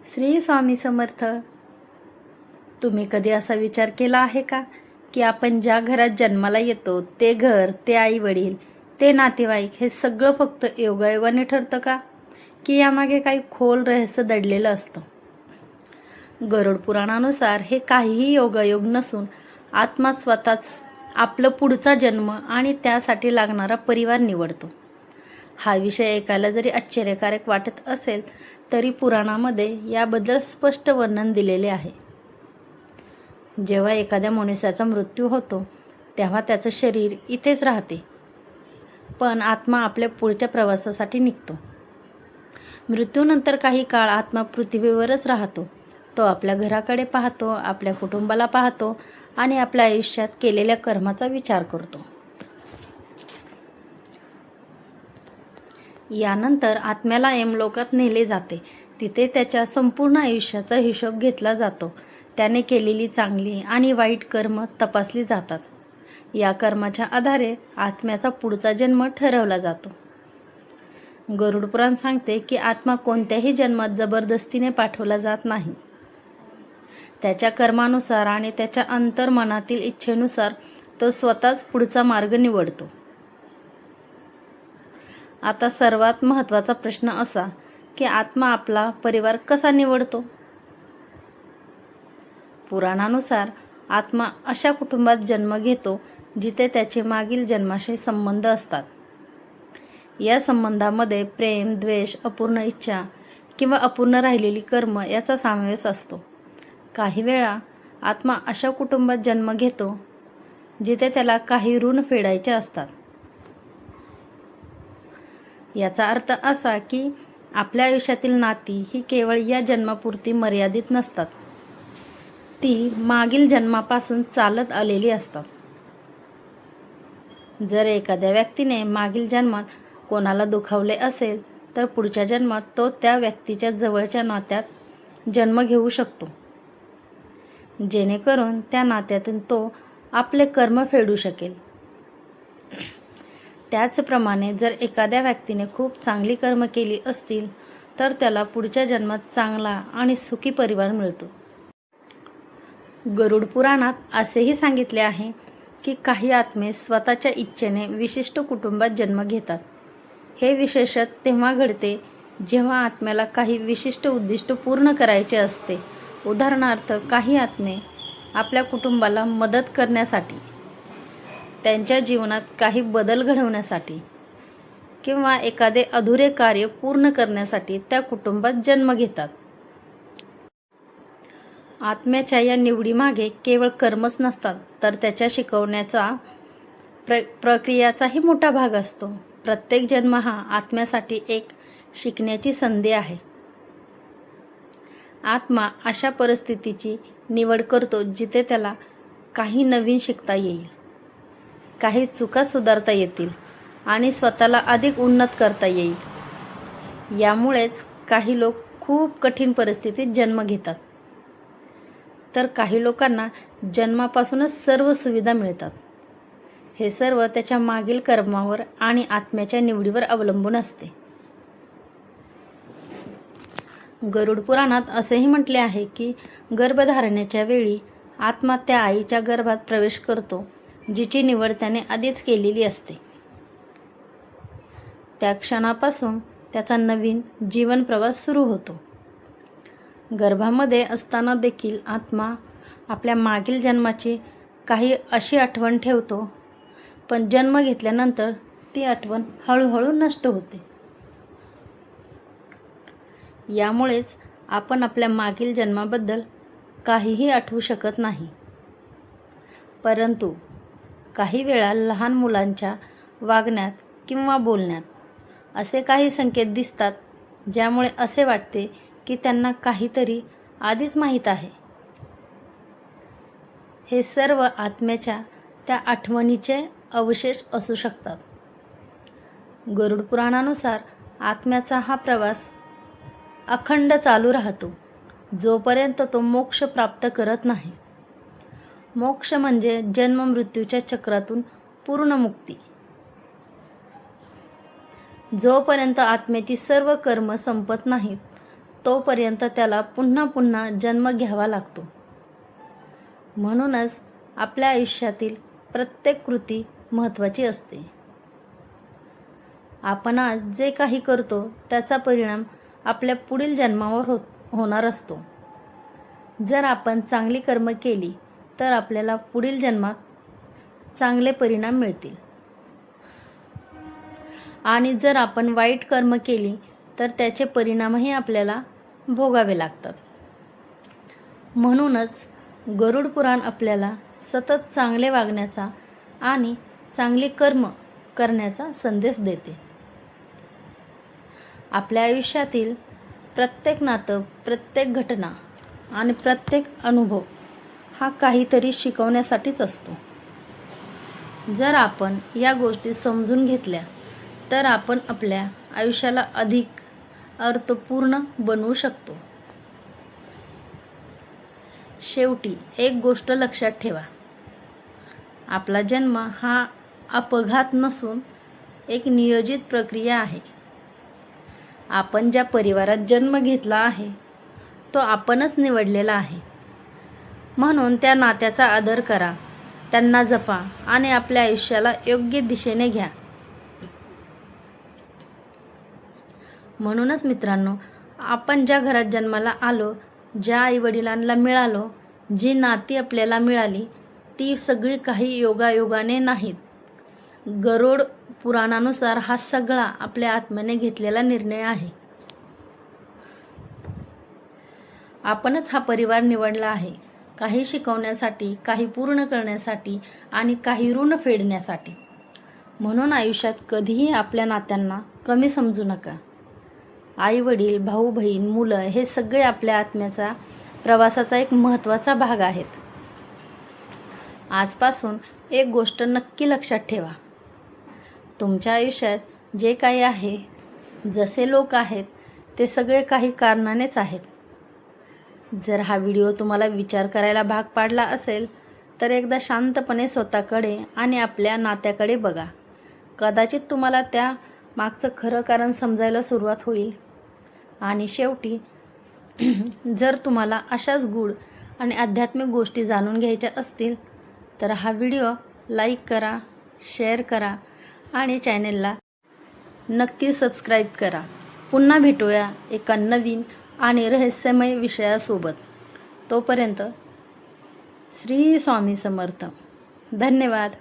श्री स्वामी समर्थ. तुम्ही कधी असा विचार केला आहे का की आपण ज्या घरात जन्माला येतो ते घर, ते आई वडील, ते नातेवाईक हे सगळं फक्त योगायोगाने ठरतं का, की यामागे काही खोल रहस्य दडलेलं असतं? गरुड पुराणानुसार हे काहीही योगायोग नसून आत्मा स्वतःच आपलं पुढचा जन्म आणि त्यासाठी लागणारा परिवार निवडतो. हा विषय ऐकायला जरी आश्चर्यकारक वाटत असेल तरी पुराणामध्ये याबद्दल स्पष्ट वर्णन दिलेले आहे. जेव्हा एखाद्या मनुष्याचा मृत्यू होतो तेव्हा त्याचं शरीर इथेच राहते, पण आत्मा आपल्या पुढच्या प्रवासासाठी निघतो. मृत्यूनंतर काही काळ आत्मा पृथ्वीवरच राहतो. तो आपल्या घराकडे पाहतो, आपल्या कुटुंबाला पाहतो आणि आपल्या आयुष्यात केलेल्या कर्माचा विचार करतो. यानंतर आत्म्याला यमलोकात नेले जाते. तिथे त्याच्या संपूर्ण आयुष्याचा हिशोब घेतला जातो. त्याने केलेली चांगली आणि वाईट कर्म तपासली जातात. या कर्माच्या आधारे आत्म्याचा पुढचा जन्म ठरवला जातो. गरुड पुराण सांगते की आत्मा कोणत्याही जन्मात जबरदस्तीने पाठवला जात नाही. त्याच्या कर्मानुसार आणि त्याच्या अंतर्मनातील इच्छेनुसार तो स्वतःच पुढचा मार्ग निवडतो. आता सर्वात महत्त्वाचा प्रश्न असा की आत्मा आपला परिवार कसा निवडतो? पुराणानुसार आत्मा अशा कुटुंबात जन्म घेतो जिथे त्याचे मागील जन्माशी संबंध असतात. या संबंधामध्ये प्रेम, द्वेष, अपूर्ण इच्छा किंवा अपूर्ण राहिलेली कर्म याचा समावेश असतो. काही वेळा आत्मा अशा कुटुंबात जन्म घेतो जिथे त्याला काही ऋण फेडायचे असतात. याचा अर्थ असा की आपल्या आयुष्यातील नाती ही केवळ या जन्मापुरती मर्यादित नसतात. ती मागील जन्मापासून चालत आलेली असतात. जर एखाद्या व्यक्तीने मागील जन्मात कोणाला दुखावले असेल तर पुढच्या जन्मात तो त्या व्यक्तीच्या जवळच्या नात्यात जन्म घेऊ शकतो, जेणेकरून त्या नात्यातून तो आपले कर्म फेडू शकेल. त्याचप्रमाणे जर एखाद्या व्यक्तीने खूप चांगली कर्म केली असतील तर त्याला पुढच्या जन्मात चांगला आणि सुखी परिवार मिळतो. गरुड पुराणात असेही सांगितले आहे की काही आत्मे स्वतःच्या इच्छेने विशिष्ट कुटुंबात जन्म घेतात. हे विशेषतः तेव्हा घडते जेव्हा आत्म्याला काही विशिष्ट उद्दिष्ट पूर्ण करायचे असते. उदाहरणार्थ, काही आत्मे आपल्या कुटुंबाला मदत करण्यासाठी, त्यांच्या जीवनात काही बदल घडवण्यासाठी किंवा एखादे अधुरे कार्य पूर्ण करण्यासाठी त्या कुटुंबात जन्म घेतात. आत्म्याच्या या निवडीमागे केवळ कर्मच नसतात तर त्याच्या शिकवण्याचा प्रक्रियाचाही मोठा भाग असतो. प्रत्येक जन्म हा आत्म्यासाठी एक शिकण्याची संधी आहे. आत्मा अशा परिस्थितीची निवड करतो जिथे त्याला काही नवीन शिकता येईल, काही चुका सुधारता येतील आणि स्वतःला अधिक उन्नत करता येईल. यामुळेच काही लोक खूप कठीण परिस्थितीत जन्म घेतात, तर काही लोकांना जन्मापासूनच सर्व सुविधा मिळतात. हे सर्व त्याच्या मागील कर्मावर आणि आत्म्याच्या निवडीवर अवलंबून असते. गरुड पुराणात असेही म्हटले आहे की गर्भधारणेच्या वेळी आत्मा त्या आईच्या गर्भात प्रवेश करतो जिची निवड त्याने आधीच केलेली असते. त्या क्षणापासून त्याचा नवीन जीवन प्रवास सुरू होतो. गर्भामध्ये असताना देखील आत्मा आपल्या मागील जन्माची काही अशी आठवण ठेवतो, पण जन्म घेतल्यानंतर ती आठवण हळूहळू नष्ट होते. यामुळेच आपण आपल्या मागील जन्माबद्दल काहीही आठवू शकत नाही. परंतु काही वेळा लहान मुलांच्या वागण्यात किंवा बोलण्यात असे काही संकेत दिसतात ज्यामुळे असे वाटते की त्यांना काहीतरी आधीच माहीत आहे. हे सर्व आत्म्याच्या त्या आठवणीचे अवशेष असू शकतात. गरुड पुराणानुसार आत्म्याचा हा प्रवास अखंड चालू राहतो जोपर्यंत तो मोक्ष प्राप्त करत नाही. मोक्ष म्हणजे जन्म मृत्यूच्या चक्रातून पूर्ण मुक्ती. जोपर्यंत आत्म्याची सर्व कर्म संपत नाहीत तोपर्यंत त्याला पुन्हा पुन्हा जन्म घ्यावा लागतो. म्हणूनच आपल्या आयुष्यातील प्रत्येक कृती महत्त्वाची असते. आपण आज जे काही करतो त्याचा परिणाम आपल्या पुढील जन्मावर होणार असतो. जर आपण चांगली कर्म केली तर आपल्याला पुढील जन्मात चांगले परिणाम मिळतील, आणि जर आपण वाईट कर्म केली तर त्याचे परिणामही आपल्याला भोगावे लागतात. म्हणूनच गरुड पुराण आपल्याला सतत चांगले वागण्याचा आणि चांगली कर्म करण्याचा संदेश देते. आपल्या आयुष्यातील प्रत्येक नातं, प्रत्येक घटना आणि प्रत्येक अनुभव हा काहीतरी शिकवण्यासाठीच असतो. जर आपण या गोष्टी समजून घेतल्या तर आपण आपल्या आयुष्याला अधिक अर्थपूर्ण बनवू शकतो. शेवटी एक गोष्ट लक्षात ठेवा, आपला जन्म हा अपघात नसून एक नियोजित प्रक्रिया आहे. आपण ज्या परिवारात जन्म घेतला आहे तो आपणच निवडलेला आहे. म्हणून त्या नात्याचा आदर करा, त्यांना जपा आणि आपल्या आयुष्याला योग्य दिशेने घ्या. म्हणूनच मित्रांनो, आपण ज्या घरात जन्माला आलो, ज्या आईवडिलांना मिळालो, जी नाती आपल्याला मिळाली, ती सगळी काही योगायोगाने नाहीत. गरुड पुराणानुसार हा सगळा आपल्या आत्म्याने घेतलेला निर्णय आहे. आपणच हा परिवार निवडला आहे, काही शिकवण्यासाठी, काही पूर्ण करण्यासाठी आणि काही ऋण फेडण्यासाठी. म्हणून आयुष्यात कधीही आपल्या नात्यांना कमी समजू नका. आई वडील, भाऊ बहीण, मुलं हे सगळे आपल्या आत्म्याचा प्रवासाचा एक महत्त्वाचा भाग आहेत. आजपासून एक गोष्ट नक्की लक्षात ठेवा, तुमच्या आयुष्यात जे काही आहे, जसे लोक आहेत, ते सगळे काही कारणानेच आहेत. जर हा व्हिडिओ तुम्हाला विचार करायला भाग पाडला असेल तर एकदा शांतपणे स्वतःकडे आणि आपल्या नात्याकडे बघा. कदाचित तुम्हाला त्या मागचं खरं कारण समजायला सुरुवात होईल. आणि शेवटी जर तुम्हाला अशाच गूढ आणि आध्यात्मिक गोष्टी जाणून घ्यायच्या असतील तर हा व्हिडिओ लाईक करा, शेअर करा आणि चॅनेलला नक्की सबस्क्राईब करा. पुन्हा भेटूया एका नवीन आणि रहस्यमय विषयासोबत. तोपर्यंत श्री स्वामी समर्थ. धन्यवाद.